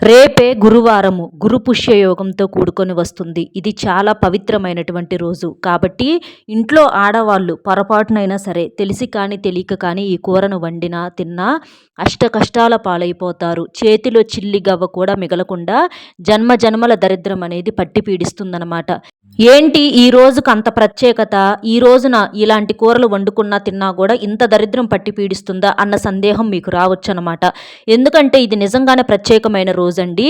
రేపే గురువారము గురు పుష్య యోగంతో కూడుకొని వస్తుంది. ఇది చాలా పవిత్రమైనటువంటి రోజు. కాబట్టి ఇంట్లో ఆడవాళ్ళు పొరపాటునైనా సరే తెలిసి కానీ తెలియక కానీ ఈ కూరను వండినా తిన్నా అష్ట కష్టాల పాలైపోతారు. చేతిలో చిల్లి గవ్వ కూడా మిగలకుండా జన్మ జన్మల దరిద్రం అనేది పట్టి పీడిస్తుందన్నమాట. ఏంటి ఈ రోజుకు అంత ప్రత్యేకత? ఈ రోజున ఇలాంటి కూరలు వండుకున్నా తిన్నా కూడా ఇంత దరిద్రం పట్టి పీడిస్తుందా అన్న సందేహం మీకు రావచ్చనమాట. ఎందుకంటే ఇది నిజంగానే ప్రత్యేకమైన రోజండి.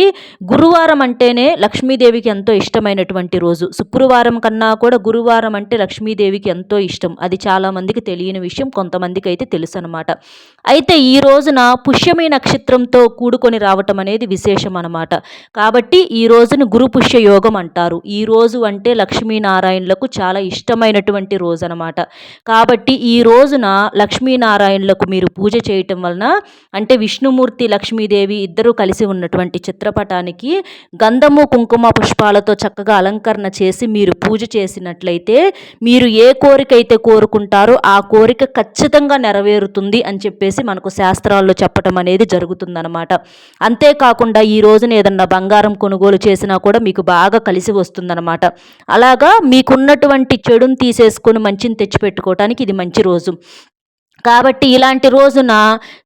గురువారం అంటేనే లక్ష్మీదేవికి ఎంతో ఇష్టమైనటువంటి రోజు. శుక్రవారం కన్నా కూడా గురువారం అంటే లక్ష్మీదేవికి ఎంతో ఇష్టం. అది చాలామందికి తెలియని విషయం, కొంతమందికి అయితే తెలుసు అనమాట. అయితే ఈ రోజున పుష్యమి నక్షత్రంతో కూడుకొని రావటం అనేది విశేషం అనమాట. కాబట్టి ఈ రోజును గురు పుష్య యోగం అంటారు. ఈ రోజు అంటే లక్ష్మీనారాయణులకు చాలా ఇష్టమైనటువంటి రోజు అనమాట. కాబట్టి ఈ రోజున లక్ష్మీనారాయణులకు మీరు పూజ చేయటం వలన, అంటే విష్ణుమూర్తి లక్ష్మీదేవి ఇద్దరూ కలిసి ఉన్నటువంటి చిత్రపటానికి గంధము కుంకుమ పుష్పాలతో చక్కగా అలంకరణ చేసి మీరు పూజ చేసినట్లయితే మీరు ఏ కోరిక అయితే కోరుకుంటారో ఆ కోరిక ఖచ్చితంగా నెరవేరుతుంది అని చెప్పేసి మనకు శాస్త్రాల్లో చెప్పటం అనేది జరుగుతుందన్నమాట. అంతేకాకుండా ఈ రోజున ఏదన్నా బంగారం కొనుగోలు చేసినా కూడా మీకు బాగా కలిసి వస్తుందన్నమాట. అలాగా మీకున్నటువంటి చెడుని తీసేసుకొని మంచిని తెచ్చిపెట్టుకోవటానికి ఇది మంచి రోజు. కాబట్టి ఇలాంటి రోజున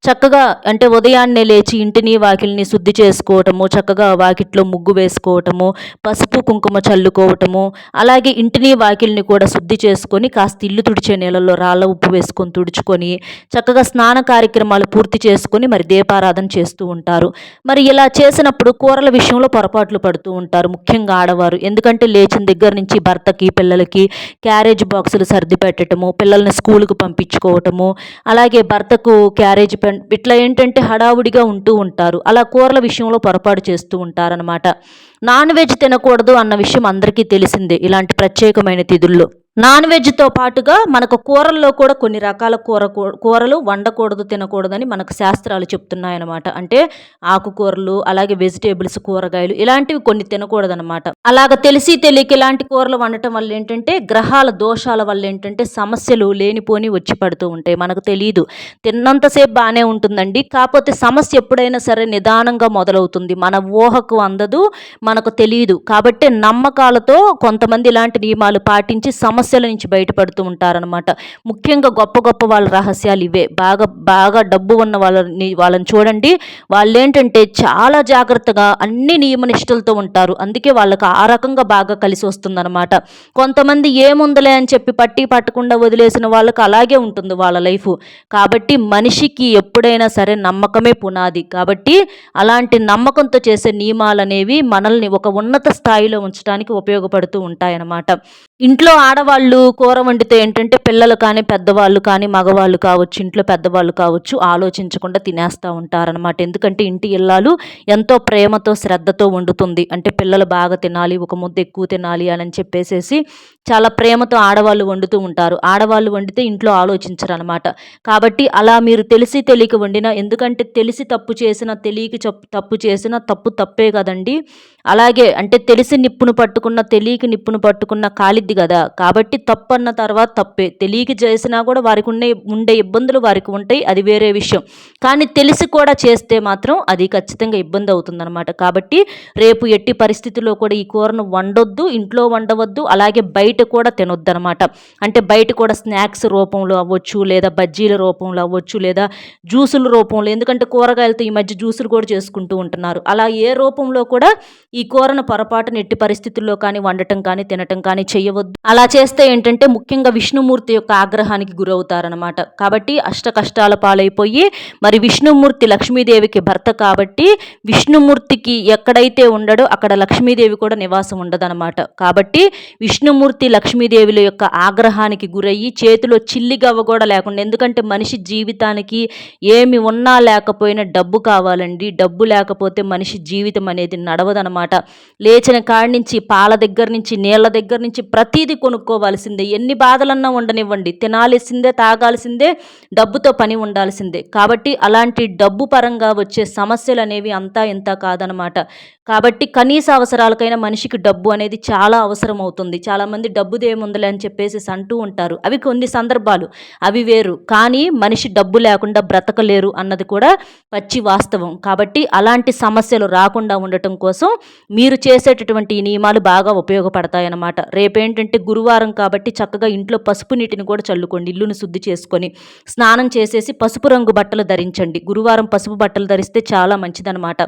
చక్కగా అంటే ఉదయాన్నే లేచి ఇంటిని వాకిలిని శుద్ధి చేసుకోవటము, చక్కగా వాకిట్లో ముగ్గు వేసుకోవటము, పసుపు కుంకుమ చల్లుకోవటము, అలాగే ఇంటిని వాకిలిని కూడా శుద్ధి చేసుకొని కాస్త ఇల్లు తుడిచే నీళ్ళల్లో రాళ్ళ ఉప్పు వేసుకొని తుడుచుకొని చక్కగా స్నాన కార్యక్రమాలు పూర్తి చేసుకొని మరి దీపారాధన చేస్తూ ఉంటారు. మరి ఇలా చేసినప్పుడు కూరల విషయంలో పొరపాట్లు పడుతూ ఉంటారు, ముఖ్యంగా ఆడవారు. ఎందుకంటే లేచిన దగ్గర నుంచి భర్తకి పిల్లలకి క్యారేజ్ బాక్సులు సర్ది పెట్టడము, పిల్లల్ని స్కూల్కి పంపించుకోవటము, అలాగే భర్తకు క్యారేజ్ ఇట్లా ఏంటంటే హడావుడిగా ఉంటూ ఉంటారు. అలా కూరల విషయంలో పొరపాటు చేస్తూ ఉంటారనమాట. నాన్ వెజ్ తినకూడదు అన్న విషయం అందరికీ తెలిసిందే ఇలాంటి ప్రత్యేకమైన తిథుల్లో. నాన్ వెజ్తో పాటుగా మనకు కూరల్లో కూడా కొన్ని రకాల కూరలు వండకూడదు, తినకూడదని మనకు శాస్త్రాలు చెప్తున్నాయన్నమాట. అంటే ఆకుకూరలు, అలాగే వెజిటేబుల్స్, కూరగాయలు ఇలాంటివి కొన్ని తినకూడదనమాట. అలాగ తెలిసి తెలియక ఇలాంటి కూరలు వండటం వల్ల ఏంటంటే గ్రహాల దోషాల వల్ల ఏంటంటే సమస్యలు లేనిపోని వచ్చి పడుతూ ఉంటాయి. మనకు తెలియదు, తిన్నంతసేపు బాగానే ఉంటుందండి. కాకపోతే సమస్య ఎప్పుడైనా సరే నిదానంగా మొదలవుతుంది. మన ఊహకు అందదు, మనకు తెలియదు. కాబట్టి నమ్మకాలతో కొంతమంది ఇలాంటి నియమాలు పాటించి సమస్యల నుంచి బయటపడుతూ ఉంటారనమాట. ముఖ్యంగా గొప్ప గొప్ప వాళ్ళ రహస్యాలు ఇవే. బాగా డబ్బు ఉన్న వాళ్ళని చూడండి, వాళ్ళు ఏంటంటే చాలా జాగ్రత్తగా అన్ని నియమనిష్టలతో ఉంటారు. అందుకే వాళ్ళకి ఆ రకంగా బాగా కలిసి వస్తుందన్నమాట. కొంతమంది ఏముందలే అని చెప్పి పట్టకుండా వదిలేసిన వాళ్ళకి అలాగే ఉంటుంది వాళ్ళ లైఫ్. కాబట్టి మనిషికి ఎప్పుడైనా సరే నమ్మకమే పునాది. కాబట్టి అలాంటి నమ్మకంతో చేసే నియమాలు అనేవి మనల్ని ఒక ఉన్నత స్థాయిలో ఉంచడానికి ఉపయోగపడుతూ ఉంటాయన్నమాట. ఇంట్లో ఆడవాళ్ళు కూర వండితే ఏంటంటే పిల్లలు కానీ, పెద్దవాళ్ళు కానీ, మగవాళ్ళు కావచ్చు, ఇంట్లో పెద్దవాళ్ళు కావచ్చు, ఆలోచించకుండా తినేస్తూ ఉంటారనమాట. ఎందుకంటే ఇంటి ఇల్లాలు ఎంతో ప్రేమతో శ్రద్ధతో వండుతుంది. అంటే పిల్లలు బాగా తినాలి, ఒక ముద్ద ఎక్కువ తినాలి అని చెప్పేసేసి చాలా ప్రేమతో ఆడవాళ్ళు వండుతూ ఉంటారు. ఆడవాళ్ళు వండితే ఇంట్లో ఆలోచించరనమాట. కాబట్టి అలా మీరు తెలిసి తెలియక వండినా, ఎందుకంటే తెలిసి తప్పు చేసినా తెలియక తప్పు చేసినా తప్పే కదండి. అలాగే అంటే తెలిసి నిప్పును పట్టుకున్న, తెలియక నిప్పును పట్టుకున్న కాలిద్ది కదా. కాబట్టి తప్పు అన్న తర్వాత తప్పే. తెలియక చేసినా కూడా వారికి ఉండే ఇబ్బందులు వారికి ఉంటాయి, అది వేరే విషయం. కానీ తెలిసి కూడా చేస్తే మాత్రం అది ఖచ్చితంగా ఇబ్బంది అవుతుందన్నమాట. కాబట్టి రేపు ఎట్టి పరిస్థితుల్లో కూడా ఈ కూరను వండొద్దు, ఇంట్లో వండవద్దు, అలాగే బయట కూడా తినొద్దు అనమాట. అంటే బయట కూడా స్నాక్స్ రూపంలో అవ్వచ్చు, లేదా బజ్జీల రూపంలో అవ్వచ్చు, లేదా జ్యూసుల రూపంలో. ఎందుకంటే కూరగాయలతో ఈ మధ్య జ్యూసులు కూడా చేసుకుంటూ ఉంటున్నారు. అలా ఏ రూపంలో కూడా ఈ కూరను పొరపాటున ఎట్టి పరిస్థితుల్లో కానీ వండటం కానీ తినటం కానీ చేయవద్దు. అలా చేస్తే ఏంటంటే ముఖ్యంగా విష్ణుమూర్తి యొక్క ఆగ్రహానికి గురవుతారనమాట. కాబట్టి అష్ట కష్టాల పాలైపోయి మరి విష్ణుమూర్తి లక్ష్మీదేవికి భర్త కాబట్టి విష్ణుమూర్తికి ఎక్కడైతే ఉండడో అక్కడ లక్ష్మీదేవి కూడా నివాసం ఉండదనమాట. కాబట్టి విష్ణుమూర్తి లక్ష్మీదేవుల యొక్క ఆగ్రహానికి గురయ్యి చేతిలో చిల్లిగవ్వ కూడా లేకుండా, ఎందుకంటే మనిషి జీవితానికి ఏమి ఉన్నా లేకపోయినా డబ్బు కావాలండి. డబ్బు లేకపోతే మనిషి జీవితం అనేది నడవదనమాట. లేచిన కాడి నుంచి పాల దగ్గర నుంచి నీళ్ళ దగ్గర నుంచి ప్రతీది కొనుక్కోవాల్సిందే. ఎన్ని బాధలన్నా ఉండనివ్వండి, తినాల్సిందే, తాగాల్సిందే, డబ్బుతో పని ఉండాల్సిందే. కాబట్టి అలాంటి డబ్బు పరంగా వచ్చే సమస్యలు అనేవి అంతా ఇంత కాదనమాట. కాబట్టి కనీస అవసరాలకైనా మనిషికి డబ్బు అనేది చాలా అవసరం అవుతుంది. చాలామంది డబ్బుదేముందిలే అని చెప్పేసి అంటూ ఉంటారు. అవి కొన్ని సందర్భాలు, అవి వేరు. కానీ మనిషి డబ్బు లేకుండా బ్రతకలేరు అన్నది కూడా పచ్చి వాస్తవం. కాబట్టి అలాంటి సమస్యలు రాకుండా ఉండటం కోసం మీరు చేసేటటువంటి ఈ నియమాలు బాగా ఉపయోగపడతాయన్నమాట. రేపేంటంటే గురువారం కాబట్టి చక్కగా ఇంట్లో పసుపు నీటిని కూడా చల్లుకోండి. ఇల్లును శుద్ధి చేసుకొని స్నానం చేసేసి పసుపు రంగు బట్టలు ధరించండి. గురువారం పసుపు బట్టలు ధరిస్తే చాలా మంచిదన్నమాట.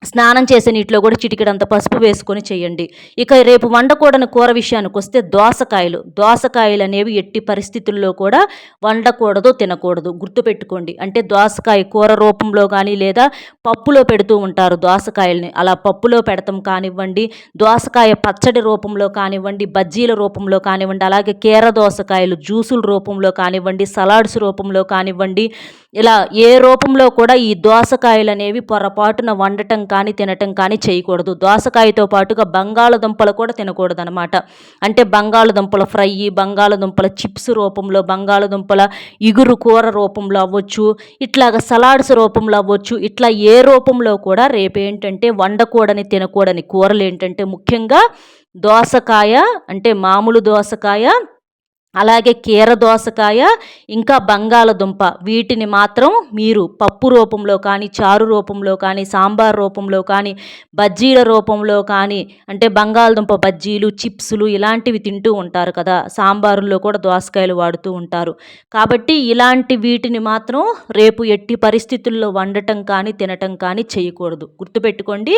స్నానం చేసే నీటిలో కూడా చిటికెడంత పసుపు వేసుకొని చేయండి. ఇక రేపు వండకూడని కూర విషయానికి వస్తే దోసకాయలు అనేవి ఎట్టి పరిస్థితుల్లో కూడా వండకూడదు, తినకూడదు. గుర్తుపెట్టుకోండి. అంటే దోసకాయ కూర రూపంలో కానీ లేదా పప్పులో పెడుతూ ఉంటారు దోసకాయల్ని. అలా పప్పులో పెడతాం కానివ్వండి, దోసకాయ పచ్చడి రూపంలో కానివ్వండి, బజ్జీల రూపంలో కానివ్వండి, అలాగే కీర దోసకాయలు జ్యూసుల రూపంలో కానివ్వండి, సలాడ్స్ రూపంలో కానివ్వండి, ఇలా ఏ రూపంలో కూడా ఈ దోసకాయలు అనేవి పొరపాటున వండటం కానీ తినటం కానీ చేయకూడదు. దోసకాయతో పాటుగా బంగాళదుంపలు కూడా తినకూడదు అనమాట. అంటే బంగాళదుంపల ఫ్రై, బంగాళదుంపల చిప్స్ రూపంలో, బంగాళదుంపల ఇగురు కూర రూపంలో అవ్వచ్చు, ఇట్లాగ సలాడ్స్ రూపంలో అవ్వచ్చు. ఇట్లా ఏ రూపంలో కూడా రేపేంటంటే వండకూడని, తినకూడని కూరలు ఏంటంటే ముఖ్యంగా దోసకాయ, అంటే మామూలు దోసకాయ, అలాగే కీర దోసకాయ, ఇంకా బంగాళదుంప. వీటిని మాత్రం మీరు పప్పు రూపంలో కానీ, చారు రూపంలో కానీ, సాంబార్ రూపంలో కానీ, బజ్జీల రూపంలో కానీ, అంటే బంగాళదుంప బజ్జీలు, చిప్సులు ఇలాంటివి తింటూ ఉంటారు కదా, సాంబారుల్లో కూడా దోసకాయలు వాడుతూ ఉంటారు. కాబట్టి ఇలాంటి వీటిని మాత్రం రేపు ఎట్టి పరిస్థితుల్లో వండటం కానీ తినటం కానీ చేయకూడదు. గుర్తుపెట్టుకోండి.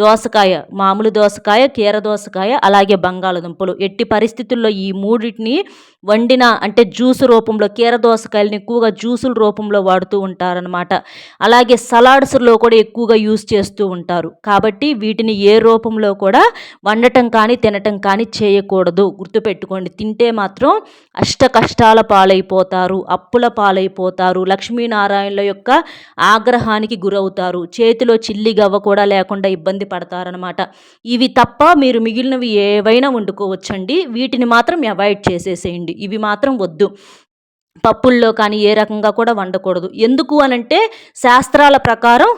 దోసకాయ, మామూలు దోసకాయ, కీర దోసకాయ, అలాగే బంగాళదుంపలు ఎట్టి పరిస్థితుల్లో ఈ మూడింటిని వండిన, అంటే జ్యూసు రూపంలో, కీర దోసకాయలని ఎక్కువగా జ్యూసుల రూపంలో వాడుతూ ఉంటారనమాట. అలాగే సలాడ్స్లో కూడా ఎక్కువగా యూజ్ చేస్తూ ఉంటారు. కాబట్టి వీటిని ఏ రూపంలో కూడా వండటం కానీ తినటం కానీ చేయకూడదు. గుర్తుపెట్టుకోండి. తింటే మాత్రం అష్ట కష్టాల పాలైపోతారు, అప్పుల పాలైపోతారు, లక్ష్మీనారాయణుల యొక్క ఆగ్రహానికి గురవుతారు, చేతిలో చిల్లి గవ్వ కూడా లేకుండా ఇబ్బంది పడతారనమాట. ఇవి తప్ప మీరు మిగిలినవి ఏవైనా వండుకోవచ్చండి. వీటిని మాత్రం అవాయిడ్ చేసేసేయండి. ఇవి మాత్రం వద్దు. పప్పుల్లో కానీ ఏ రకంగా కూడా వండకూడదు. ఎందుకు అనంటే శాస్త్రాల ప్రకారం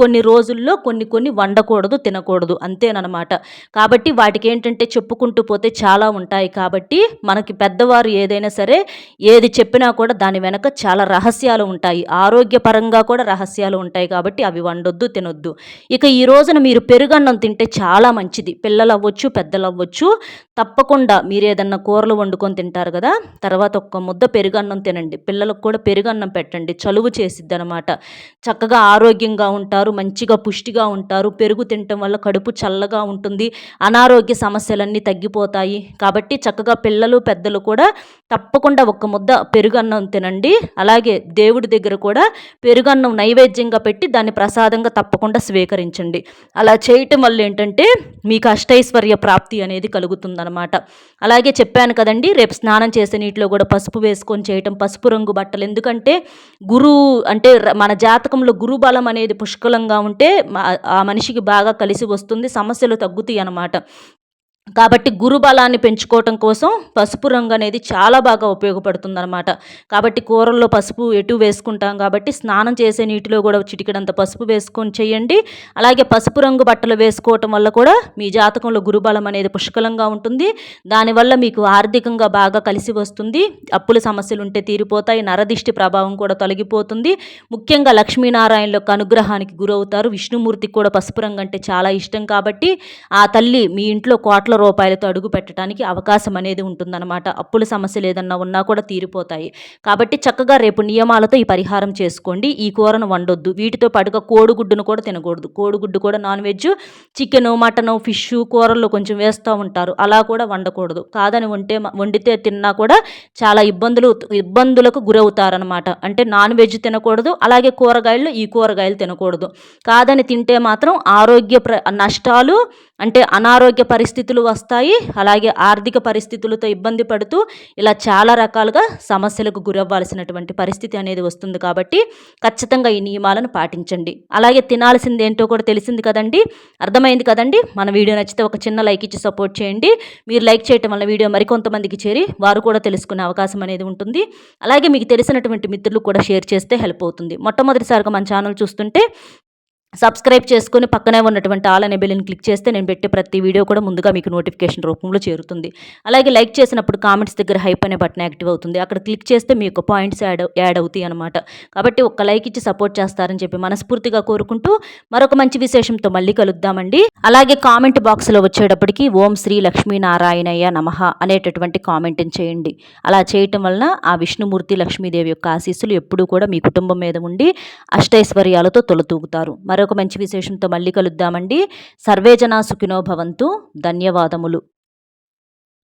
కొన్ని రోజుల్లో కొన్ని వండకూడదు, తినకూడదు, అంతేనమాట. కాబట్టి వాటికి ఏంటంటే చెప్పుకుంటూ పోతే చాలా ఉంటాయి. కాబట్టి మనకి పెద్దవారు ఏదైనా సరే ఏది చెప్పినా కూడా దాని వెనక చాలా రహస్యాలు ఉంటాయి, ఆరోగ్యపరంగా కూడా రహస్యాలు ఉంటాయి. కాబట్టి అవి వండొద్దు, తినొద్దు. ఇక ఈ రోజున మీరు పెరుగన్నం తింటే చాలా మంచిది. పిల్లలు అవ్వచ్చు, పెద్దలు అవ్వచ్చు. తప్పకుండా మీరు ఏదన్నా కూరలు వండుకొని తింటారు కదా, తర్వాత ఒక్క ముద్ద పెరుగన్నం తినండి. పిల్లలకు కూడా పెరుగన్నం పెట్టండి. చలువ చేసిద్ది అనమాట. చక్కగా ఆరోగ్యంగా ఉంటారు, మంచిగా పుష్టిగా ఉంటారు. పెరుగు తినటం వల్ల కడుపు చల్లగా ఉంటుంది, అనారోగ్య సమస్యలన్నీ తగ్గిపోతాయి. కాబట్టి చక్కగా పిల్లలు, పెద్దలు కూడా తప్పకుండా ఒక్క ముద్ద పెరుగన్నం తినండి. అలాగే దేవుడి దగ్గర కూడా పెరుగన్నం నైవేద్యంగా పెట్టి దాన్ని ప్రసాదంగా తప్పకుండా స్వీకరించండి. అలా చేయటం వల్ల ఏంటంటే మీకు అష్టైశ్వర్య ప్రాప్తి అనేది కలుగుతుందన్నమాట. అలాగే చెప్పాను కదండి, రేపు స్నానం చేసే నీటిలో కూడా పసుపు వేసుకొని చేయటం, పసుపు రంగు బట్టలు. ఎందుకంటే అంటే మన జాతకంలో గురు బలం అనేది పుష్కలంగా ఉంటే ఆ మనిషికి బాగా కలిసి వస్తుంది, సమస్యలు తగ్గుతాయి అన్నమాట. కాబట్టి గురు బలాన్ని పెంచుకోవటం కోసం పసుపు రంగు అనేది చాలా బాగా ఉపయోగపడుతుందన్నమాట. కాబట్టి కూరల్లో పసుపు ఎటు వేసుకుంటాం కాబట్టి స్నానం చేసే నీటిలో కూడా చిటికెడంత పసుపు వేసుకొని చేయండి. అలాగే పసుపు రంగు బట్టలు వేసుకోవటం వల్ల కూడా మీ జాతకంలో గురుబలం అనేది పుష్కలంగా ఉంటుంది. దానివల్ల మీకు ఆర్థికంగా బాగా కలిసి వస్తుంది, అప్పుల సమస్యలు ఉంటే తీరిపోతాయి, నరదిష్టి ప్రభావం కూడా తొలగిపోతుంది. ముఖ్యంగా లక్ష్మీనారాయణుల యొక్క అనుగ్రహానికి గురవుతారు. విష్ణుమూర్తికి కూడా పసుపు రంగు అంటే చాలా ఇష్టం. కాబట్టి ఆ తల్లి మీ ఇంట్లో కోట్ల రూపాయలతో అడుగు పెట్టడానికి అవకాశం అనేది ఉంటుందన్నమాట. అప్పుల సమస్యలు ఏదన్నా ఉన్నా కూడా తీరిపోతాయి. కాబట్టి చక్కగా రేపు నియమాలతో ఈ పరిహారం చేసుకోండి. ఈ కూరను వండొద్దు. వీటితో పాటుగా కోడిగుడ్డును కూడా తినకూడదు. కోడిగుడ్డు కూడా non veg, chicken, mutton, fish కూరల్లో కొంచెం వేస్తూ ఉంటారు, అలా కూడా వండకూడదు. కాదని వండితే తిన్నా కూడా చాలా ఇబ్బందులకు గురవుతారనమాట. అంటే నాన్ వెజ్ తినకూడదు, అలాగే ఈ కూరగాయలు తినకూడదు. కాదని తింటే మాత్రం ఆరోగ్య నష్టాలు, అంటే అనారోగ్య పరిస్థితులు అప్పులు వస్తాయి. అలాగే ఆర్థిక పరిస్థితులతో ఇబ్బంది పడుతూ ఇలా చాలా రకాలుగా సమస్యలకు గురవ్వాల్సినటువంటి పరిస్థితి అనేది వస్తుంది. కాబట్టి ఖచ్చితంగా ఈ నియమాలను పాటించండి. అలాగే తినాల్సింది ఏంటో కూడా తెలిసింది కదండి, అర్థమైంది కదండి. మన వీడియో నచ్చితే ఒక చిన్న లైక్ ఇచ్చి సపోర్ట్ చేయండి. మీరు లైక్ చేయటం వల్ల వీడియో మరికొంతమందికి చేరి వారు కూడా తెలుసుకునే అవకాశం అనేది ఉంటుంది. అలాగే మీకు తెలిసినటువంటి మిత్రులు కూడా షేర్ చేస్తే హెల్ప్ అవుతుంది. మొట్టమొదటిసారిగా మన ఛానల్ చూస్తుంటే సబ్స్క్రైబ్ చేసుకుని పక్కనే ఉన్నటువంటి ఆల్ అనే బెల్ని క్లిక్ చేస్తే నేను పెట్టే ప్రతి వీడియో కూడా ముందుగా మీకు నోటిఫికేషన్ రూపంలో చేరుతుంది. అలాగే లైక్ చేసినప్పుడు కామెంట్స్ దగ్గర హైప్ అనే బటన్ యాక్టివ్ అవుతుంది. అక్కడ క్లిక్ చేస్తే మీ యొక్క పాయింట్స్ యాడ్ అవుతాయి అనమాట. కాబట్టి ఒక్క లైక్ ఇచ్చి సపోర్ట్ చేస్తారని చెప్పి మనస్ఫూర్తిగా కోరుకుంటూ మరొక మంచి విశేషంతో మళ్ళీ కలుద్దామండి. అలాగే కామెంట్ బాక్స్లో వచ్చేటప్పటికి ఓం శ్రీ లక్ష్మీనారాయణయ్య నమః అనేటటువంటి కామెంట్ని చేయండి. అలా చేయటం వలన ఆ విష్ణుమూర్తి లక్ష్మీదేవి యొక్క ఆశీస్సులు ఎప్పుడూ కూడా మీ కుటుంబం మీద ఉండి అష్టైశ్వర్యాలతో తొలతూగుతారు. మరొక మంచి విశేషంతో మళ్ళీ కలుద్దామండి. సర్వే జనా సుఖినో భవంతు. ధన్యవాదములు.